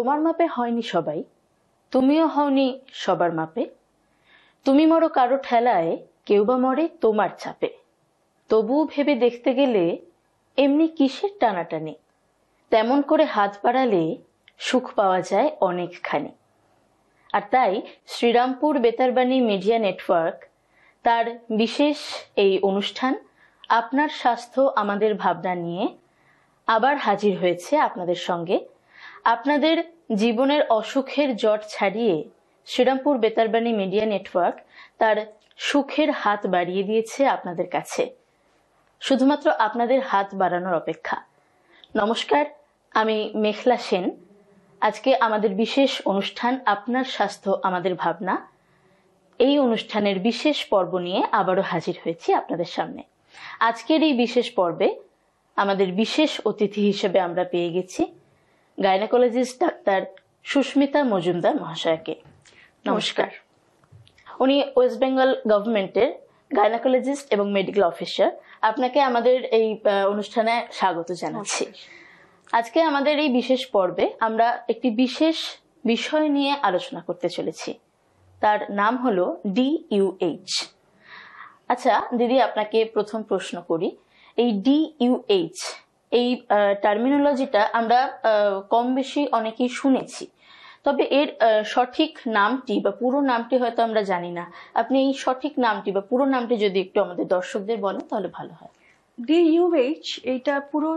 তোমার মাপে হয়নি সবাই, তুমিও হওনি সবার মাপে। তুমি মরো কারো ঠেলায়, কেউ বা মরে তোমার চাপে। তবুও ভেবে দেখতে গেলে এমনি কিসের টানাটানি, তেমন করে হাত বাড়ালে সুখ পাওয়া যায় অনেকখানি। আর তাই শ্রীরামপুর বেতারবাণী মিডিয়া নেটওয়ার্ক তার বিশেষ এই অনুষ্ঠান আপনার স্বাস্থ্য আমাদের ভাবনা নিয়ে আবার হাজির হয়েছে আপনাদের সঙ্গে। আপনাদের জীবনের অসুখের জট ছাড়িয়ে শ্রীরামপুর বেতারবাণী মিডিয়া নেটওয়ার্ক তার সুখের হাত বাড়িয়ে দিয়েছে আপনাদের কাছে, শুধুমাত্র আপনাদের হাত বাড়ানোর অপেক্ষা। নমস্কার, আমি মেখলা সেন। আজকে আমাদের বিশেষ অনুষ্ঠান আপনার স্বাস্থ্য আমাদের ভাবনা, এই অনুষ্ঠানের বিশেষ পর্ব নিয়ে আবারও হাজির হয়েছি আপনাদের সামনে। আজকের এই বিশেষ পর্বে আমাদের বিশেষ অতিথি হিসেবে আমরা পেয়ে গেছি গাইনোকোলজিস্ট ডাক্তার সুস্মিতা মজুমদার মহাশয়কে। নমস্কার। উনি ওয়েস্ট বেঙ্গল গভর্নমেন্টের গাইনোকোলজিস্ট এবং মেডিকেল অফিসার। আপনাকে আমাদের এই অনুষ্ঠানে স্বাগত জানাচ্ছি। আজকে আমাদের এই বিশেষ পর্বে আমরা একটি বিশেষ বিষয় নিয়ে আলোচনা করতে চলেছি, তার নাম হলো DUH। আচ্ছা দিদি, আপনাকে প্রথম প্রশ্ন করি, এই DUH এই টার্মিনোলজিটা আমরা কম বেশি অনেকেই শুনেছি, তবে এর সঠিক নামটি বা পুরো নামটি হয়তো আমরা জানি না। আপনি এই সঠিক নামটি বা পুরো নামটি যদি একটু আমাদের দর্শকদের বলেন তাহলে ভালো হয়। DUH এইটা পুরো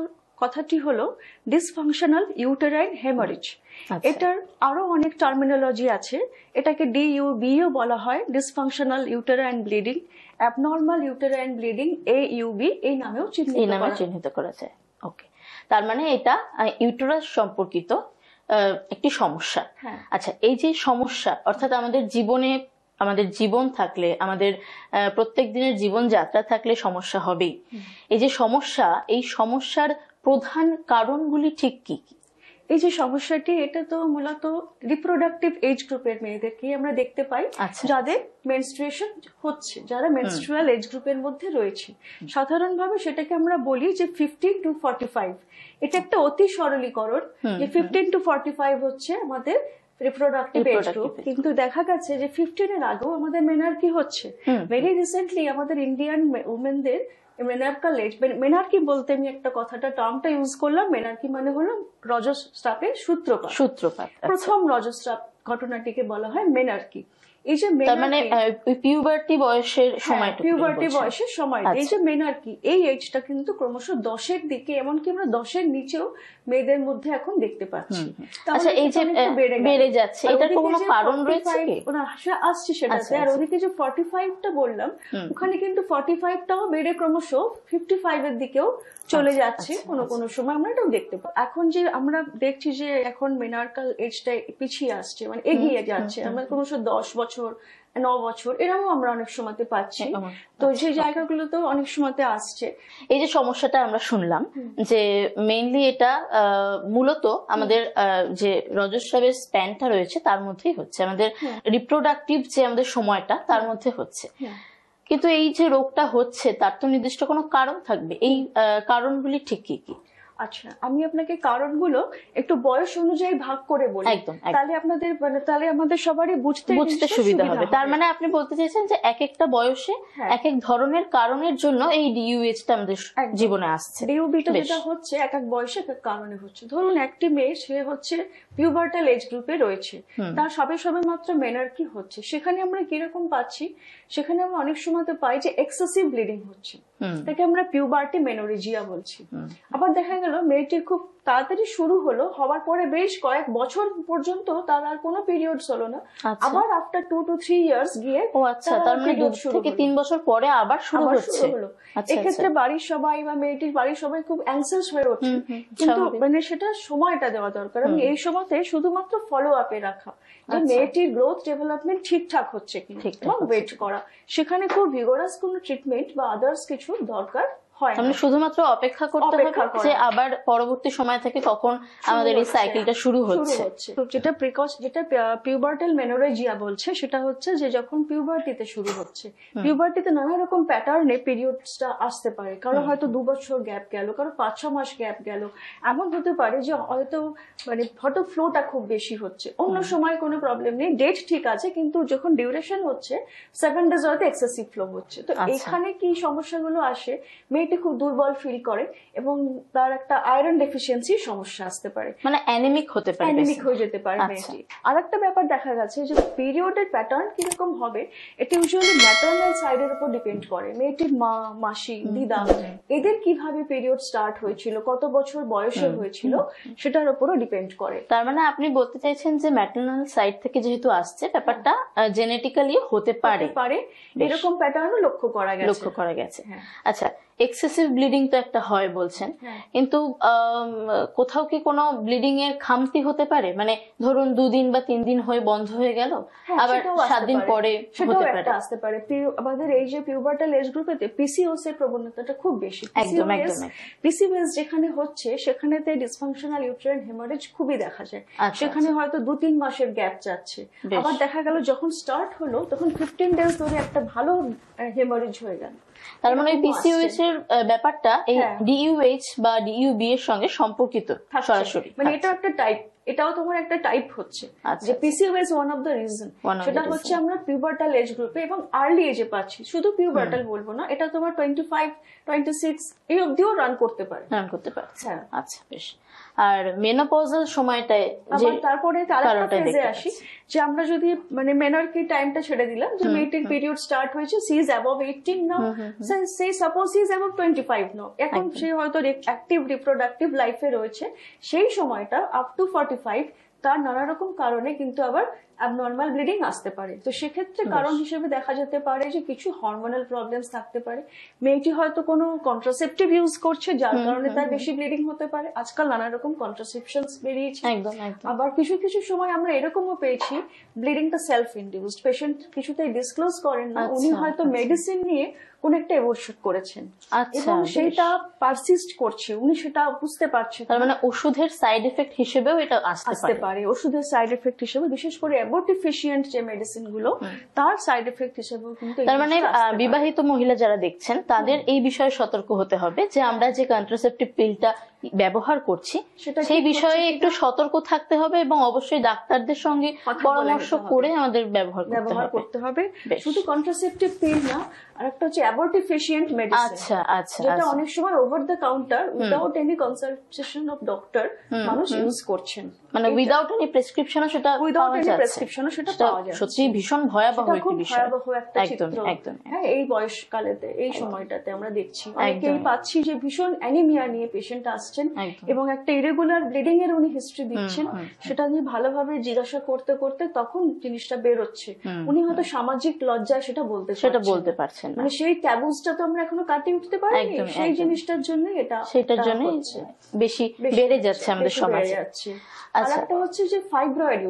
কথাটি হলো ডিসফাংশনাল ইউটেরাইন হেমারেজ। এটার আরো অনেক টার্মিনোলজি আছে। এটাকে DUB-ও বলা হয়, dysfunctional uterine bleeding, abnormal uterine bleeding, AUB এই নামেও চিহ্নিত করা যায়। ওকে, তার মানে এটা ইউটেরাস সম্পর্কিত একটি সমস্যা। আচ্ছা, এই যে সমস্যা অর্থাৎ আমাদের জীবনে, আমাদের জীবন থাকলে, আমাদের প্রত্যেক দিনের জীবন যাত্রা থাকলে সমস্যা হবেই। এই যে সমস্যা, এই সমস্যার প্রধান কারণগুলি ঠিক কি কি? এই যে সমস্যাটি, এটা তো মূলত রিপ্রোডাক্টিভ এজ গ্রুপের মেয়েদেরকে আমরা দেখতে পাই, যাদের মেনস্ট্রুয়েশন হচ্ছে, যারা মেনস্ট্রুয়াল এজ গ্রুপের মধ্যে রয়েছে। সাধারণভাবে সেটাকে আমরা বলি যে 15 to 45। এটা একটা অতি সরলীকরণ, যে 15 to 45 হচ্ছে আমাদের রিপ্রোডাক্টিভ এজ গ্রুপ। কিন্তু দেখা গেছে যে 15 এর আগেও আমাদের মেনার্কি হচ্ছে। ভেরি রিসেন্টলি আমাদের ইন্ডিয়ান উমেনদের মেনার্কাল এজ, মেনার্কি বলতে আমি একটা টার্মটা ইউজ করলাম। মেনার্কি মানে হলো রজস্রাবের সূত্রপাত। প্রথম রজস্রাব ঘটনাটিকে বলা হয় মেনার্কি। এই যে মানে পিউবার্টি বয়সের সময়, পিউবার্টি বয়সের সময় এই যে মেনার্কি, এই এজটা কিন্তু ক্রমশ 10-এর দিকে, এমনকি আমরা 10-এর নিচেও মেয়েদের মধ্যে এখন দেখতে পাচ্ছি। আচ্ছা, এই যে বেড়ে যাচ্ছে, এটার কোনো কারণ রয়েছে কি? আসছে সেটাতে। আর ওদিকে যে 45টা বললাম, ওখানে কিন্তু 45টাও বেড়ে ক্রমশ 55-এর দিকেও চলে যাচ্ছে কোনো সময়, আমরা এটাও দেখতে পাই। এখন যে আমরা দেখছি যে এখন মেনার্কাল এজটা পিছিয়ে আসছে, মানে এগিয়ে যাচ্ছে, আমরা ক্রমশ 10 বছর 9 বছর এরকম আমরা অনেক সময়তে পাচ্ছি। তো সেই জায়গাগুলোতেও অনেক সময়তে আসছে। এই যে সমস্যাটা আমরা শুনলাম যে মেইনলি এটা মূলত আমাদের যে রজস্রাবের স্প্যানটা রয়েছে তার মধ্যেই হচ্ছে, আমাদের রিপ্রোডাক্টিভ যে আমাদের সময়টা তার মধ্যে হচ্ছে। কিন্তু এই যে রোগটা হচ্ছে তার তো নির্দিষ্ট কোনো কারণ থাকবে, এই কারণগুলি ঠিক কি কি? আচ্ছা, আমি আপনাকে কারণগুলো একটু বয়স অনুযায়ী ভাগ করে বলি, তাহলে আপনাদের তাহলে আমাদের সবারই বুঝতে সুবিধা হবে। তার মানে আপনি বলতে চাইছেন যে এক একটা বয়সে এক এক ধরনের কারণের জন্য এই DUH-টা আমাদের জীবনে আসছে। DUB-টা যেটা হচ্ছে এক এক বয়সে এক এক কারণে হচ্ছে। ধরুন একটি মেয়ে, সে হচ্ছে পিউবার্টাল এজ গ্রুপে রয়েছে, তার সবে মাত্র মেনার্কি হচ্ছে। সেখানে আমরা কিরকম পাচ্ছি, সেখানে আমরা অনেক সময়তে পাই যে এক্সেসিভ ব্লিডিং হচ্ছে, তাকে আমরা পিউবার্টি মেনোরেজিয়া বলছি। আবার দেখা গেল মেয়েটির খুব তাড়াতাড়ি শুরু হলো, হওয়ার পরে বেশ কয়েক বছর পর্যন্ত তার আর কোনো পিরিয়ডস হলো না, আবার আফটার 2 to 3 ইয়ার্স গিয়ে তার মানে 2 থেকে 3 বছর পরে আবার শুরু হলো। এক্ষেত্রে বাড়ির সবাই বা মেয়েটির বাড়ির সবাই খুব অ্যাংসিয়াস হয়ে ওঠে, কিন্তু মানে সেটা সময়টা দেওয়া দরকার। আমি এই সময়তে শুধুমাত্র ফলো আপে রাখা যে মেয়েটির গ্রোথ ডেভেলপমেন্ট ঠিকঠাক হচ্ছে কিনা এবং ওয়েট করা, সেখানে খুব ভিগোরাস কোনো ট্রিটমেন্ট বা আদার্স কিছু দরকার হয় না। মানে শুধুমাত্র অপেক্ষা করতে হবে যে আবার পরবর্তী সময় থেকে কখন আমাদের এই সাইকেলটা শুরু হচ্ছে। তো যেটা পিউবার্টাল মেনোরেজিয়া বলছে সেটা হচ্ছে যে যখন পিউবার্টিতে শুরু হচ্ছে, পিউবার্টিতে নানা রকম প্যাটার্নে পিরিয়ডসটা আসতে পারে। কারো হয়তো 2 বছর গ্যাপ গেল, কারো 5-6 মাস গ্যাপ গেল। এমন হতে পারে যে হয়তো ফ্লোটা খুব বেশি হচ্ছে, অন্য সময় কোনো প্রবলেম নেই, ডেট ঠিক আছে, কিন্তু যখন ডিউরেশন হচ্ছে 7 days হয়তো এক্সেসিভ ফ্লো হচ্ছে। তো এখানে কি সমস্যাগুলো আসে, মেয়েটি খুব দুর্বল ফিল করে এবং তার একটা আয়রন ডেফিসিয়েন্সির সমস্যা আসতে পারে, মানে অ্যানিমিক হতে পারে, অ্যানিমিক হয়ে যেতে পারে মেয়েটি। আর একটা ব্যাপার দেখা গেছে যে পিরিয়ডের প্যাটার্ন কিরকম হবে এটা ইউজুয়ালি ম্যাটারনাল সাইডের উপর ডিপেন্ড করে। মেয়েটির মা, মাসি, দিদা এদের কিভাবে পিরিয়ড স্টার্ট হয়েছিল, কত বছর বয়সে হয়েছিল সেটার উপরও ডিপেন্ড করে। তার মানে আপনি বলতে চাইছেন যে ম্যাটারনাল সাইড থেকে যেহেতু আসছে ব্যাপারটা জেনেটিক্যালি হতে পারে, এরকম প্যাটার্নও লক্ষ্য করা গেছে। আচ্ছা, এক্সেসিভ ব্লিডিং তো একটা হয় বলছেন, কিন্তু কোথাও কি কোনো ব্লিডিং এর খামতি হতে পারে? মানে ধরুন 2 দিন বা 3 দিন হয়ে বন্ধ হয়ে গেল, আবার 7 দিন পরে হতে পারে, আসতে পারে। আমাদের এই যে পিউবার্টাল এজ গ্রুপেতে পিসিওএস এর প্রবণতাটা খুব বেশি। পিসিওএস যেখানে হচ্ছে সেখানেতে ডিসফাংশনাল ইউটেরাইন হেমারেজ খুবই দেখা যায়। সেখানে হয়তো 2-3 মাসের গ্যাপ যাচ্ছে। আবার দেখা গেল যখন স্টার্ট হলো তখন 15 days ধরে একটা ভালো হেমারেজ হয়ে গেল। তার মানে পিসিওএস এর ব্যাপারটা এই ডিইউএইচ বা ডিইউবি এর সঙ্গে সম্পর্কিত সরাসরি। মানে এটা একটা টাইপ, এটাও তোমার একটা টাইপ হচ্ছে যে PCOS one of the reason. সেটা হচ্ছে আমরা পিউবার্টাল এজ গ্রুপে এবং আর্লি এজে পাচ্ছি। শুধু পিউবার্টাল বলবো না, এটা তোমার 25-26 এই অবধিও রান করতে পারে। আচ্ছা, বেশ। আর মেনোপজাল সময়টায় যে তারপরে আরেকটা ফেজে আসি, যে আমরা যদি মানে মেনার্কি টাইমটা ছেড়ে দিলাম, যে মেয়েটির পিরিয়ড স্টার্ট হয়েছে, সি ইজ অ্যাবভ 18 নাও, সে suppose she is above 25 now, এখন সে হয়তো অ্যাক্টিভ রিপ্রোডাক্টিভ লাইফে রয়েছে, সেই সময়টা আপ টু 45 তার নানা রকম কারণে কিন্তু আবার অ্যাবনর্মাল ব্লিডিং আসতে পারে। তো সেক্ষেত্রে কারণ হিসেবে দেখা যেতে পারে যে কিছু হরমোনাল প্রবলেমস থাকতে পারে, মেয়েটি হয়তো কোনো কন্ট্রাসেপটিভ ইউজ করছে যার কারণে তার বেশি ব্লিডিং হতে পারে। আজকাল নানা রকম কন্ট্রাসেপশনস বেরিয়েছে। আবার কিছু কিছু সময় আমরা এরকমও পেয়েছি ব্লিডিংটা সেলফ ইনডিউসড, পেশেন্ট কিছুতেই ডিসক্লোজ করেন না, উনি হয়তো মেডিসিন নিয়ে কোন একটা অ্যাবর্শন করেছেন এবং সেটা পারসিস্ট করছে, উনি সেটা বুঝতে পারছেন। তার মানে ওষুধের সাইড এফেক্ট হিসেবেও এটা আসতে পারে। ওষুধের সাইড এফেক্ট হিসেবে, বিশেষ করে অ্যাবর্টিফিশিয়েন্ট যে মেডিসিন গুলো তার সাইড এফেক্ট হিসেবেও কিন্তু। তার মানে বিবাহিত মহিলা যারা দেখছেন তাদের এই বিষয়ে সতর্ক হতে হবে যে আমরা যে কন্ট্রাসেপটিভ পিলটা ব্যবহার করছি সেই বিষয়ে একটু সতর্ক থাকতে হবে এবং অবশ্যই ডাক্তারদের সঙ্গে পরামর্শ করে আমাদের ব্যবহার করতে হবে। শুধু কন্ট্রাসেপটিভ পিল না, আরেকটা হচ্ছে অ্যাবর্টিফিশিয়েন্ট মেডিসিন, যেটা অনেক সময় over the counter without any consultation of doctor মানুষ ইউজ করছেন, মানে উইদাউট এনি প্রেসক্রিপশনও সেটা পাওয়া যাচ্ছে। সত্যি ভীষণ ভয়াবহ একটা বিষয়, ভয়াবহ একটা চিত্র। এই বয়সকালেতে, এই সময়টাতে আমরা দেখছি অনেকেই পাচ্ছি যে ভীষণ অ্যানিমিয়া নিয়ে পেশেন্ট আসছেন এবং একটা ইরেগুলার ব্লিডিং এর উনি হিস্ট্রি দিচ্ছেন, সেটা নিয়ে ভালোভাবে জিজ্ঞাসা করতে করতে তখন জিনিসটা বেরোচ্ছে, উনি হয়তো সামাজিক লজ্জায় সেটা বলতে পারছেন না। মানে সেই ট্যাবুসটা তো আমরা এখনো কাটিয়ে উঠতে পারিনি, সেই জিনিসটার জন্য সেটার জন্য বেশি বেড়ে যাচ্ছে আমাদের সমাজে। আরেকটা হচ্ছে যে ফাইব্রয়েড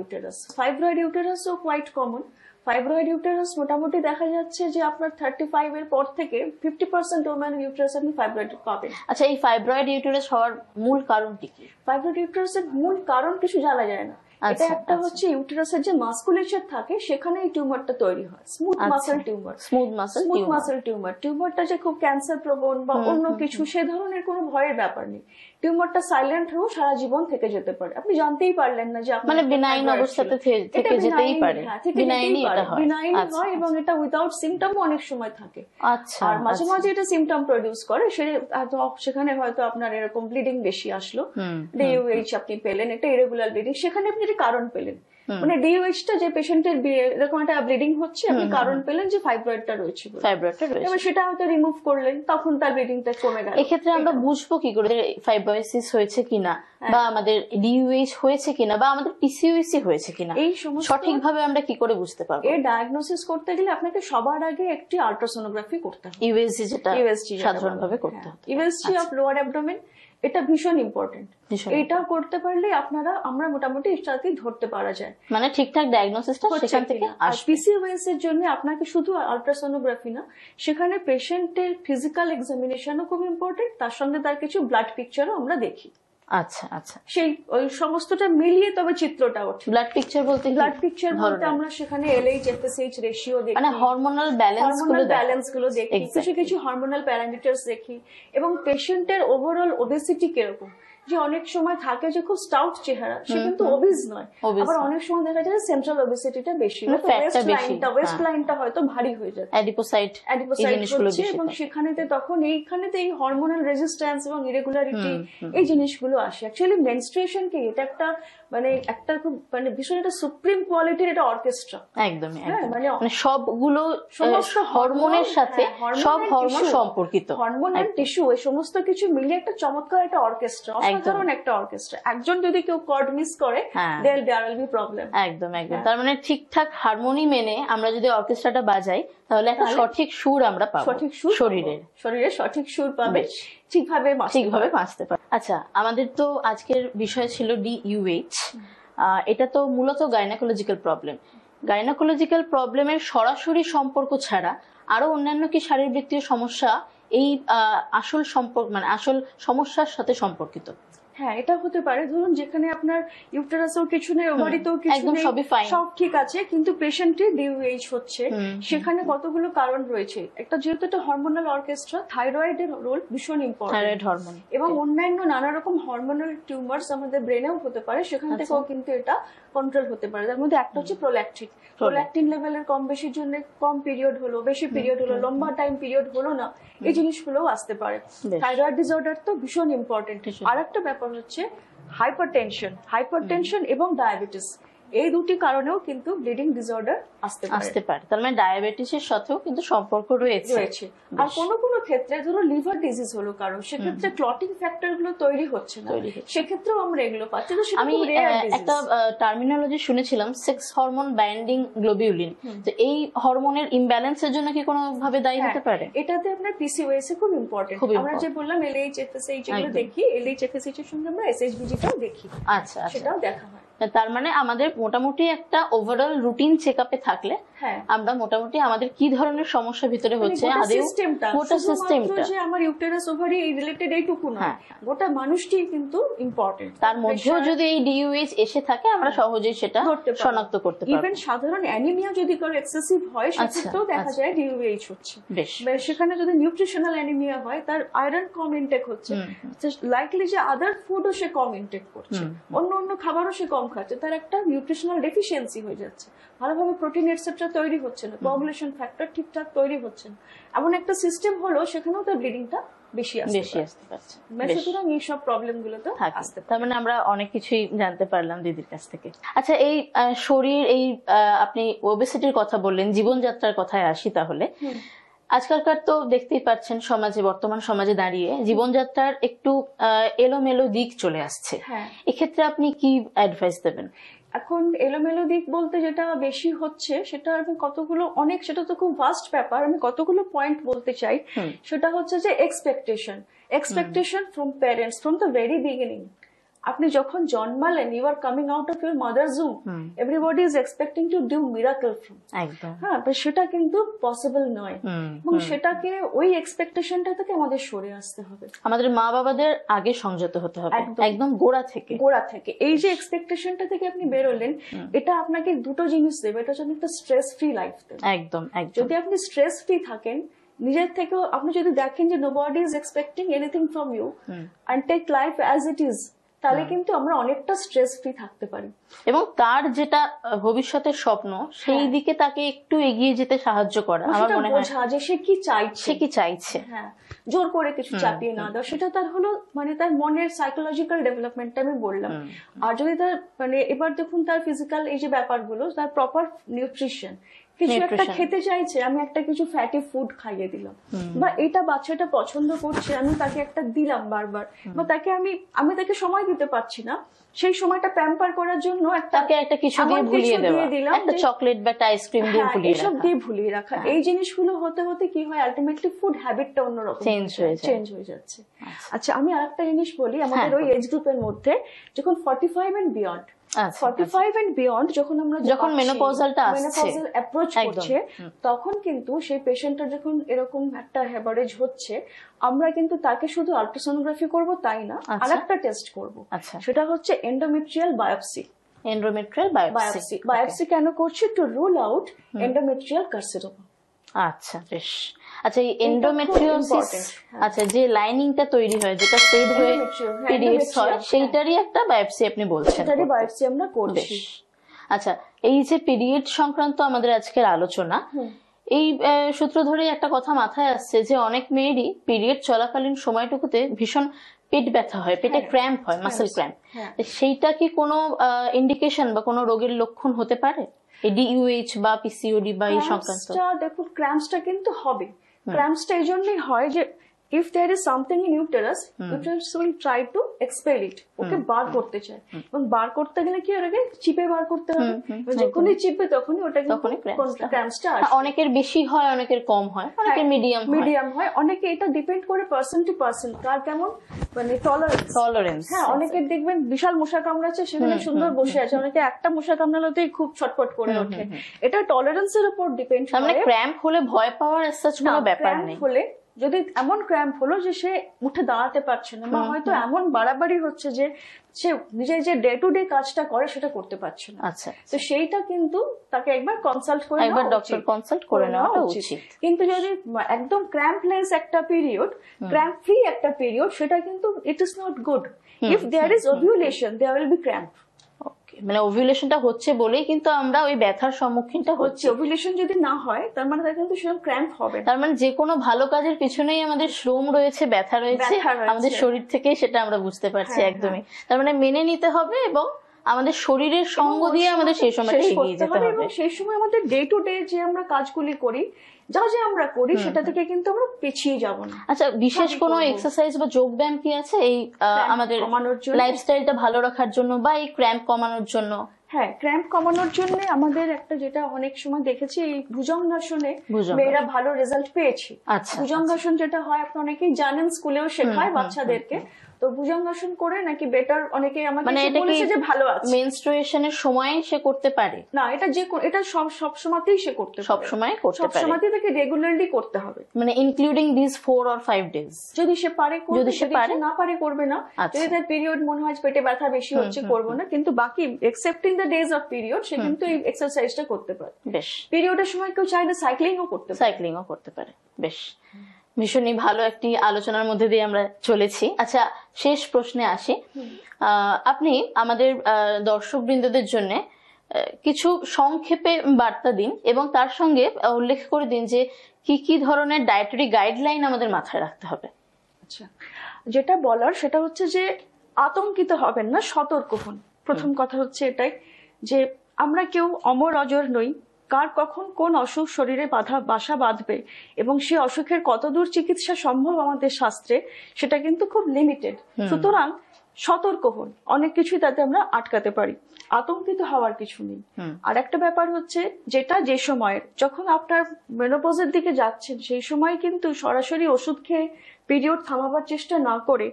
ইউটেরাসও কোয়াইট কমন। ফাইব্রয়েড ইউটেরাস মোটামুটি দেখা যাচ্ছে যে আপনার 35 এর পর থেকে 50% ওম্যান ইউটেরাস আপনি ফাইব্রয়েড পাবেন। আচ্ছা, এই ফাইব্রয়েড ইউটেরাস হওয়ার মূল কারণটি কি? ফাইব্রয়েড ইউটেরাসের মূল কারণ কিছু জানা যায় না। এটা একটা হচ্ছে ইউটেরাসের যে মাসকুলেচার থাকে সেখানে এই টিউমারটা তৈরি হয়, স্মুথ মাসল টিউমার। টিউমারটা যে খুব ক্যান্সার প্রবণ বা অন্য কিছু সে ধরনের কোনো ভয়ের ব্যাপার নেই। টিউমারটা সাইলেন্ট হয়েও সারা জীবন থেকে যেতে পারে, আপনি জানতেই পারলেন না যে মানে বিনাইন অবস্থাতে থেকে যেতেই পারে, বিনাইনই হয় এবং এটা উইদাউট সিমটমও অনেক সময় থাকে। আর মাঝে মাঝে এটা সিমটম প্রডিউস করে, সেখানে হয়তো আপনার এরকম ব্লিডিং বেশি আসলো, ডিইউএইচ আপনি পেলেন, এটা ইরেগুলার ব্লিডিং, সেখানে আপনি কারণ পেলেন, মানে ডিইউএইচটা যে পেশেন্টের এরকম একটা ব্লিডিং হচ্ছে আপনি কারণ পেলেন যে ফাইব্রয়েডটা রয়েছে, এবার সেটা হয়তো রিমুভ করলেন, তখন তার ব্লিডিংটা কমে গেল। এক্ষেত্রে আমরা বুঝবো কি করে ফাইব্রয়েসিস হয়েছে কিনা বা আমাদের ডিইউএইচ হয়েছে কিনা বা আমাদের পিসিওএসি হয়েছে কিনা, এই সঠিকভাবে আমরা কি করে বুঝতে পারবো? এই ডায়াগনোসিস করতে গেলে আপনাকে সবার আগে একটি আল্ট্রাসোনোগ্রাফি করতে হবে, ইউএসজি যেটা সাধারণভাবে করতে হবে, ইউএসজি অফ লোয়ার অ্যাবডোমেন। এটা ভীষণ ইম্পর্টেন্ট। এটা করতে পারলে আমরা মোটামুটি এটাকে ধরতে পারা যায়, মানে ঠিকঠাক ডায়াগনোসিসটা সেখান থেকে আসবে। পিসিওএস এর জন্য আপনাকে শুধু আলট্রাসোনোগ্রাফি না, সেখানে পেশেন্টের ফিজিক্যাল এক্সামিনেশনও খুব ইম্পর্টেন্ট, তার সঙ্গে তার কিছু ব্লাড পিকচারও আমরা দেখি। আচ্ছা আচ্ছা, সেই ওই সমস্তটা মিলিয়ে তবে চিত্রটা ওঠে। ব্লাড পিকচার বলতে আমরা সেখানে LH FSH রেশিও দেখি, মানে হরমোনাল ব্যালেন্স গুলো দেখি, কিছু হরমোনাল প্যারামিটারস দেখি, এবং পেশেন্টের ওভারঅল ওবেসিটি কিরকম। যে অনেক সময় থাকে যে খুব স্টাউট চেহারা, সে কিন্তু ওবিজ নয়, আবার অনেক সময় দেখা যায় সেন্ট্রাল ওবেসিটিটা বেশি, ওয়েস্ট লাইনটা হয়তো ভারী হয়ে যায়, অ্যাডিপোসাইট হচ্ছে, এবং এইখানেতে এই হরমোনাল রেজিস্ট্যান্স এবং ইরেগুলারিটি এই জিনিসগুলো আসে। অ্যাকচুয়ালি মেনস্ট্রুয়েশন কি এটা একটা খুব ভীষণ একটা সুপ্রিম কোয়ালিটির এটা অর্কেস্ট্রা। একদমই, মানে সবগুলো সমস্ত হরমোনের সাথে, সব হরমোন সম্পর্কিত, হরমোন এন্ড টিস্যু, এই সমস্ত কিছু মিলিয়ে একটা চমৎকার একটা অর্কেস্ট্রা, অসাধারণ একটা অর্কেস্ট্রা। একজন যদি কেউ কর্ড মিস করে, দেয়ার উইল বি প্রবলেম। একদম। তার মানে ঠিকঠাক হারমোনি মেনে আমরা যদি অর্কেস্ট্রাটা বাজাই, তাহলে একটা সঠিক সুর আমরা পাবো, সঠিক সুর শরীরে সঠিক সুর পাবে, ঠিকভাবে বাঁচতে পারবে। আচ্ছা, আমাদের তো আজকের বিষয় ছিল DUH। এটা তো মূলত গাইনোকোলজিক্যাল প্রবলেম। গাইনোকোলজিক্যাল প্রবলেমের সরাসরি সম্পর্ক ছাড়া আরো অন্যান্য কি শারীরবৃত্তীয় সমস্যা এই আসল সমস্যার সাথে সম্পর্কিত? হ্যাঁ, এটা হতে পারে। ধরুন যেখানে আপনার ইউটেরাসও কিছু নেই, ওভারিতেও কিছু নেই, সব ঠিক আছে, কিন্তু পেশেন্টের DUH হচ্ছে, সেখানে কতগুলো কারণ রয়েছে। যেহেতু একটা হরমোনাল অর্কেস্ট্রা, থাইরয়েডের রোল ভীষণ ইম্পর্টেন্ট, এবং অন্যান্য নানা রকম হরমোনাল টিউমার্স আমাদের ব্রেনেও হতে পারে, সেখান থেকেও কিন্তু এটা কন্ট্রোল হতে পারে। তার মধ্যে একটা হচ্ছে প্রোল্যাকটিন লেভেলের কম বেশির জন্য কম পিরিয়ড হলো, বেশি পিরিয়ড হলো, লম্বা টাইম পিরিয়ড হলো না, এই জিনিসগুলোও আসতে পারে। থাইরয়েড ডিসঅর্ডার তো ভীষণ ইম্পর্টেন্ট। আর একটা ব্যাপার হচ্ছে হাইপারটেনশন এবং ডায়াবেটিস, এই দুটি কারণেও কিন্তু ব্লিডিং ডিসঅর্ডার আসতে পারে। তার মানে ডায়াবেটিসের সাথেও কিন্তু সম্পর্ক রয়েছে। আর কোনো ক্ষেত্রে ধরো লিভার ডিজিজ হলো কারণ, সেক্ষেত্রে ক্লটিং ফ্যাক্টর গুলো তৈরি হচ্ছে না, সেক্ষেত্রেও আমরা এগুলো পাচ্ছি। আমি একটা টার্মিনোলজি শুনেছিলাম, সেক্স হরমোন বাইন্ডিং গ্লোবিউলিন। তো এই হরমোনের ইমব্যালেন্সের জন্য কি কোনো ভাবে দায়ী হতে পারে? এটাতে আপনার PCOS খুব ইম্পর্টেন্ট। আমরা যে বললাম LH FSH এগুলো দেখি, LH FSH এর সঙ্গে আমরা SHBG-টাও দেখি। আচ্ছা, সেটাও দেখা হয়। তার মানে আমাদের মোটামুটি একটা ওভারঅল রুটিন চেকআপে থাকলে আমরা মোটামুটি আমাদের কি ধরনের সমস্যা ভিতরে হচ্ছে, গোটা সিস্টেমটা, যে আমার ইউটেরাস ওভারি এই রিলেটেড এইটুকু না, গোটা মানুষটি কিন্তু ইম্পর্টেন্ট। তার মধ্যেও যদি এই DUH এসে থাকে, আমরা সহজেই সেটা শনাক্ত করতে পারবো। ইভেন সাধারণ অ্যানিমিয়া যদি কারো এক্সেসিভ হয়, সেক্ষেত্রেও দেখা যায় DUH হচ্ছে। সেখানে যদি নিউট্রিশনাল অ্যানিমিয়া হয়, তার আয়রন কম ইনটেক হচ্ছে, লাইকলি যে আদার ফুডও সে কম ইনটেক করছে, অন্য খাবারও সে কম খাচ্ছে, তার একটা নিউট্রিশনাল ডেফিসিয়েন্সি হয়ে যাচ্ছে, ভালোভাবে প্রোটিন এটসেট্রা তৈরি হচ্ছে না, কোঅ্যাগুলেশন ফ্যাক্টর ঠিকঠাক তৈরি হচ্ছে না, এমন একটা সিস্টেম হলো সেখানেও তার ব্লিডিংটা বেশি আসতে পারছে। সুতরাং এই সব প্রবলেম গুলো তো আসতে পারে। তার মানে আমরা অনেক কিছুই জানতে পারলাম দিদির কাছ থেকে। আচ্ছা, এই শরীর, এই আপনি ওবেসিটির কথা বললেন, জীবনযাত্রার কথায় আসি তাহলে। আজকালকার তো দেখতেই পাচ্ছেন বর্তমান সমাজে দাঁড়িয়ে জীবনযাত্রার একটু এলোমেলো দিক চলে আসছে। এক্ষেত্রে আপনি কি অ্যাডভাইস দেবেন? এখন এলোমেলো দিক বলতে যেটা বেশি হচ্ছে, সেটা আমি সেটা তো খুব ভাস্ট ব্যাপার, আমি কতগুলো পয়েন্ট বলতে চাই। সেটা হচ্ছে যে expectation from parents from the very beginning. আপনি যখন জন্মালেন, you are coming out of your mother's um, everybody is expecting to do miracle from. হ্যাঁ, সেটা কিন্তু পসিবল নয়, এবং সেটাকে ওই এক্সপেকটেশনটা থেকে আমাদের সরে আসতে হবে। আমাদের মা বাবাদের আগে সংযত হতে হবে, একদম গোড়া থেকে। এই যে এক্সপেকটেশনটা থেকে আপনি বেরোলেন, এটা আপনাকে দুটো জিনিস দেবে। এটা হচ্ছে একটা স্ট্রেস ফ্রি লাইফ দেবে। একদম। যদি আপনি স্ট্রেস ফ্রি থাকেন, নিজের থেকেও আপনি যদি দেখেন যে nobody is expecting anything from you and take life as it is, তাহলে কিন্তু আমরা অনেকটা স্ট্রেস ফ্রি থাকতে পারি, এবং তার যেটা ভবিষ্যতের স্বপ্ন, সেই দিকে তাকে একটু এগিয়ে যেতে সাহায্য করা। আমার মনে হয় যে সে কি চাইছে, হ্যাঁ, জোর করে কিছু চাপিয়ে না দাও। সেটা তার হলো তার মনের সাইকোলজিক্যাল ডেভেলপমেন্টটা আমি বললাম। আর যদি তার এবার দেখুন তার ফিজিক্যাল এই যে ব্যাপারগুলো, তার প্রপার নিউট্রিশন, কিছু একটা খেতে চাইছে, আমি একটা কিছু ফ্যাটি ফুড খাইয়ে দিলাম, বা এটা বাচ্চাটা পছন্দ করছে আমি তাকে একটা দিলাম বারবার, বা তাকে আমি তাকে সময় দিতে পারছি না, সেই সময়টা প্যাম্পার করার জন্য তাকে একটা কিছু দিয়ে ভুলিয়ে দেওয়া, একটা চকলেট বা আইসক্রিম দিয়ে ভুলিয়ে রাখা। এই জিনিসগুলো হতে হতে কি হয়, আলটিমেটলি ফুড হ্যাবিটটা অন্যরকম চেঞ্জ হয়ে যাচ্ছে। আচ্ছা, আমি আরেকটা জিনিস বলি, আমাদের ওই এজ গ্রুপের মধ্যে যখন 45 এন্ড বিয়ন্ড, 45 এন্ড বিয়ন্ড যখন মেনোপজালটা আসছে, অ্যাপ্রোচ করছে, তখন কিন্তু সেই পেশেন্টটা যখন এরকম একটা হ্যামারেজ হচ্ছে, আমরা কিন্তু তাকে শুধু আল্ট্রাসোনোগ্রাফি করব তাই না, আরেকটা টেস্ট করব, সেটা হচ্ছে এন্ডোমেট্রিয়াল বায়োপসি। বায়োপসি কেন করছি? To rule out endometrial carcinoma. আচ্ছা, বেশ। আচ্ছা, এই এন্ডোমেট্রিওসিস, আচ্ছা যে লাইনিংটা তৈরি হয়, যেটা সেড হয়ে পিরিয়ডস হয়, সেইটারই একটা বায়োপসি আপনি বলছেন? সেটারই বায়োপসি আমরা করছি। আচ্ছা, এই যে পিরিয়ড সংক্রান্ত আমাদের আজকের আলোচনা, এই সূত্র ধরেই একটা কথা মাথায় আসছে যে অনেক মেয়েরই পিরিয়ড চলাকালীন সময়টুকুতে ভীষণ পেট ব্যথা হয়, পেটে ক্র্যাম্প হয়, মাসেল ক্র্যাম্প। সেইটা কি কোনো ইন্ডিকেশন বা কোনো রোগের লক্ষণ হতে পারে, ডিইউএইচ বা পিসিওডি বা এই সংক্রান্ত? দেখুন, ক্র্যাম্পসটা কিন্তু হবে। ক্র্যাম্পসটা এই জন্যই হয় যে if there is something in uterus, uterus will try to expel it, ওকে বার করতে চায়, এবং বার করতে গেলে কি ওটাকে চিপে বার করতে হবে, যখনই চিপবে তখনই ওটা ক্র্যাম্পসটা আসে। অনেকের বেশি হয়, অনেকের কম হয়, অনেকের মিডিয়াম হয়, অনেকে এটা ডিপেন্ড করে পার্সন টু পার্সন, কার কেমন মানে টলারেন্স। হ্যাঁ, অনেকের দেখবেন বিশাল মশা কামড়াচ্ছে, সেখানে সুন্দর বসে আছে, অনেকে একটা মশা কামড়ানোতেই খুব ছটফট করে ওঠে। এটা টলারেন্সের উপর ডিপেন্ড করে। মানে ক্র্যাম্প হলে ভয় পাওয়ার এসেছ কোনো ব্যাপার নেই। হলে যদি এমন ক্র্যাম্প হলো যে সে উঠে দাঁড়াতে পারছে না, বা হয়তো এমন বাড়াবাড়ি হচ্ছে যে সে নিজের যে ডে টু ডে কাজটা করে সেটা করতে পারছে না, আচ্ছা, তো সেইটা কিন্তু তাকে একবার কনসাল্ট করে ডক্টর কনসাল্ট করে নেওয়া উচিত। কিন্তু যদি একদম ক্র্যাম্পলেস একটা পিরিয়ড, ক্র্যাম্প ফ্রি একটা পিরিয়ড, সেটা কিন্তু it is not good. If there is ovulation there will be cramp. মানে ওভিউলেশনটা হচ্ছে বলেই কিন্তু আমরা ওই ব্যথার সম্মুখীনটা হচ্ছে। ওভিউলেশন যদি না হয় তার মানে কিন্তু সেরকম ক্র্যাম্প হবে। তার মানে যে কোনো ভালো কাজের পিছনেই আমাদের শ্রম রয়েছে, ব্যথা রয়েছে আমাদের শরীর থেকে, সেটা আমরা বুঝতে পারছি একদমই। তার মানে মেনে নিতে হবে এবং আমাদের শরীরের সঙ্গ দিয়ে আমাদের সেই সময়টা এগিয়ে যেতে হবে। এবং সেই সময় আমাদের ডে টু ডে যে আমরা কাজগুলি করি, যা আমরা করি, সেটা থেকে কিন্তু আমরা পিছিয়ে যাব না। আচ্ছা, বিশেষ কোনো এক্সারসাইজ বা যোগ ব্যায়াম কি আছে এই আমাদের লাইফস্টাইলটা ভালো রাখার জন্য বা এই ক্র্যাম্প কমানোর জন্য? হ্যাঁ, ক্র্যাম্প কমানোর জন্য আমাদের একটা, যেটা অনেক সময় দেখেছি, এই ভুজঙ্গাসনে মেয়েরা ভালো রেজাল্ট পেয়েছে। ভুজঙ্গাসন যেটা হয়, আপনি অনেকেই জানেন, স্কুলেও শেখায় বাচ্চাদেরকে। তো ভুজঙ্গাসন করে নাকি বেটার, অনেকে আমাকে বলেছে যে ভালো আছে। মেনস্ট্রুয়েশনের সময় সে করতে পারে না, এটা সব সময়তেই সে করতে পারে, সব সময় করতে পারে, সব সময়তেই তাকে রেগুলারলি করতে হবে, মানে ইনক্লুডিং দিস 4 or 5 days। যদি সে পারে করবে, যদি সে না পারে করবে না। যদি তার পিরিয়ড মনে হয় পেটে ব্যথা বেশি হচ্ছে, করবে না, কিন্তু বাকি excepting the days of period সে কিন্তু এই এক্সারসাইজটা করতে পারে। বেশ। পিরিয়ডের সময় কেউ চাইলে সাইক্লিংও করতে পারে। বেশ, ভীষণই ভালো একটি আলোচনার মধ্যে দিয়ে আমরা চলেছি। আচ্ছা, শেষ প্রশ্নে আসি। আপনি আমাদের দর্শক বৃন্দদের জন্য কিছু সংক্ষেপে বার্তা দিন এবং তার সঙ্গে উল্লেখ করে দিন যে কি কি ধরনের ডায়েটারি গাইডলাইন আমাদের মাথায় রাখতে হবে। আচ্ছা, যেটা বলার সেটা হচ্ছে যে আতঙ্কিত হবেন না, সতর্ক হন। প্রথম কথা হচ্ছে এটাই যে আমরা কেউ অমর অজর নই, কার কখন কোন অসুখ শরীরে বাসা বাঁধবে এবং সে অসুখের কতদূর চিকিৎসা সম্ভব আমাদের শাস্ত্রে, সেটা কিন্তু খুব লিমিটেড। সুতরাং সতর্ক হন, অনেক কিছুই তাতে আমরা আটকাতে পারি, আতঙ্কিত হওয়ার কিছু নেই। আর একটা ব্যাপার হচ্ছে, যেটা যে সময়ের, যখন আপনার মেনোপজের দিকে যাচ্ছেন, সেই সময় কিন্তু সরাসরি ওষুধ খেয়ে পিরিয়ড থামাবার চেষ্টা না করে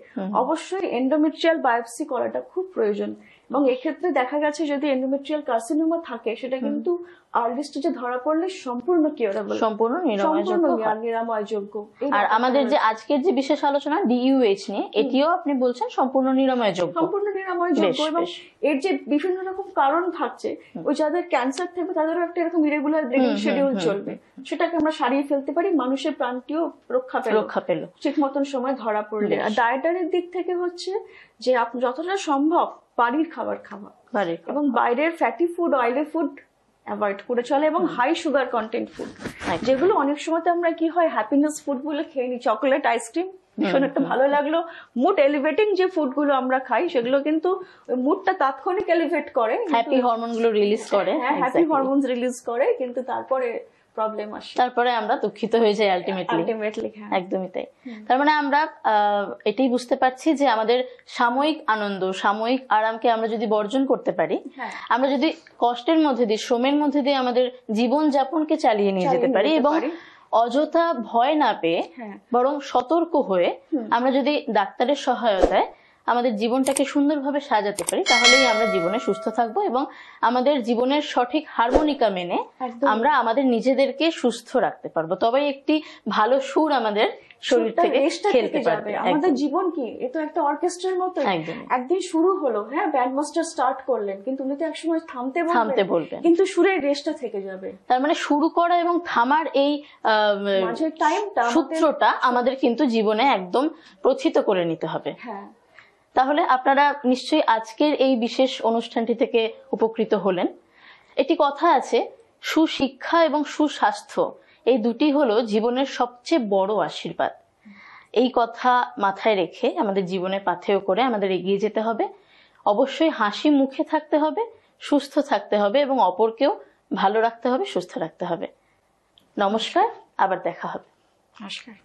অবশ্যই এন্ডোমেট্রিয়াল বায়োপসি করাটা খুব প্রয়োজন। এবং এক্ষেত্রে দেখা গেছে যদি এন্ডোমেট্রিয়াল কার্সিনোমা থাকে, সেটা কিন্তু আর্লি স্টেজে ধরা পড়লে সম্পূর্ণ কিউরেবল, সম্পূর্ণ নিরাময়যোগ্য। আর আমাদের যে আজকের যে বিশেষ আলোচনা ডিইউএইচ নিয়ে, এটিও আপনি বলছেন সম্পূর্ণ নিরাময়যোগ্য। এবং এর যে বিভিন্ন রকম কারণ থাকছে, ওই যাদের ক্যান্সার থাকবে তাদেরও একটা এরকম ইরেগুলার ব্লিডিং শিডিউল চলবে, সেটাকে আমরা সারিয়ে ফেলতে পারি, মানুষের প্রাণটিও রক্ষা পেল ঠিক মতন সময় ধরা পড়লে। আর ডায়েটারির দিক থেকে হচ্ছে যে আপনি যতটা সম্ভব বাড়ির খাবার খাওয়া এবং বাইরের fatty food, oily food avoid করে চলে, এবং হাই সুগার কন্টেন্ট ফুড, যেগুলো অনেক সময় আমরা কি হয় হ্যাপিনেস ফুড বলে খেয়ে নিই, চকলেট, আইসক্রিম, ভীষণ একটা ভালো লাগলো। মুড এলিভেটিং যে ফুড গুলো আমরা খাই সেগুলো কিন্তু মুডটা তাৎক্ষণিক এলিভেট করে, হ্যাপি হরমোন গুলো রিলিজ করে, হ্যাঁ হ্যাপি হরমোনস রিলিজ করে, কিন্তু তারপরে প্রবলেম আসে, তারপরে আমরা দুঃখিত হয়ে যাই আলটিমেটলি। একদমই তাই। তার মানে আমরা এটাই বুঝতে পারছি যে আমাদের সাময়িক আনন্দ, সাময়িক আরামকে আমরা যদি বর্জন করতে পারি, আমরা যদি কষ্টের মধ্যে দিয়ে, শ্রমের মধ্যে দিয়ে আমাদের জীবন যাপনকে চালিয়ে নিয়ে যেতে পারি এবং অযথা ভয় না পেয়ে বরং সতর্ক হয়ে আমরা যদি ডাক্তারের সহায়তায় আমাদের জীবনটাকে সুন্দরভাবে সাজাতে পারি, তাহলেই আমরা জীবনে সুস্থ থাকবো এবং আমাদের জীবনের সঠিক হারমোনিকা মেনে আমরা আমাদের নিজেদেরকে সুস্থ রাখতে পারবো। তবেই একটি ভালো সুর আমাদের শরীর থেকে খেলতে পারবে। আমাদের জীবন কি, এ তো একটা অর্কেস্ট্রার মতো। একদিন শুরু হলো, হ্যাঁ ব্যান্ড মাস্টার স্টার্ট করলেন, কিন্তু উনি তো একসময় থামতে বলবেন, কিন্তু সুরের রেশটা থেকে যাবে। তার মানে শুরু করা এবং থামার এই সূত্রটা আমাদের কিন্তু জীবনে একদম প্রথিত করে নিতে হবে। হ্যাঁ, তাহলে আপনারা নিশ্চয়ই আজকের এই বিশেষ অনুষ্ঠানটি থেকে উপকৃত হলেন। একটি কথা আছে, সুশিক্ষা এবং সুস্বাস্থ্য এই দুটি হলো জীবনের সবচেয়ে বড় আশীর্বাদ। এই কথা মাথায় রেখে আমাদের জীবনে পাথেয় করে আমাদের এগিয়ে যেতে হবে। অবশ্যই হাসি মুখে থাকতে হবে, সুস্থ থাকতে হবে এবং অপরকেও ভালো রাখতে হবে, সুস্থ রাখতে হবে। নমস্কার, আবার দেখা হবে। নমস্কার।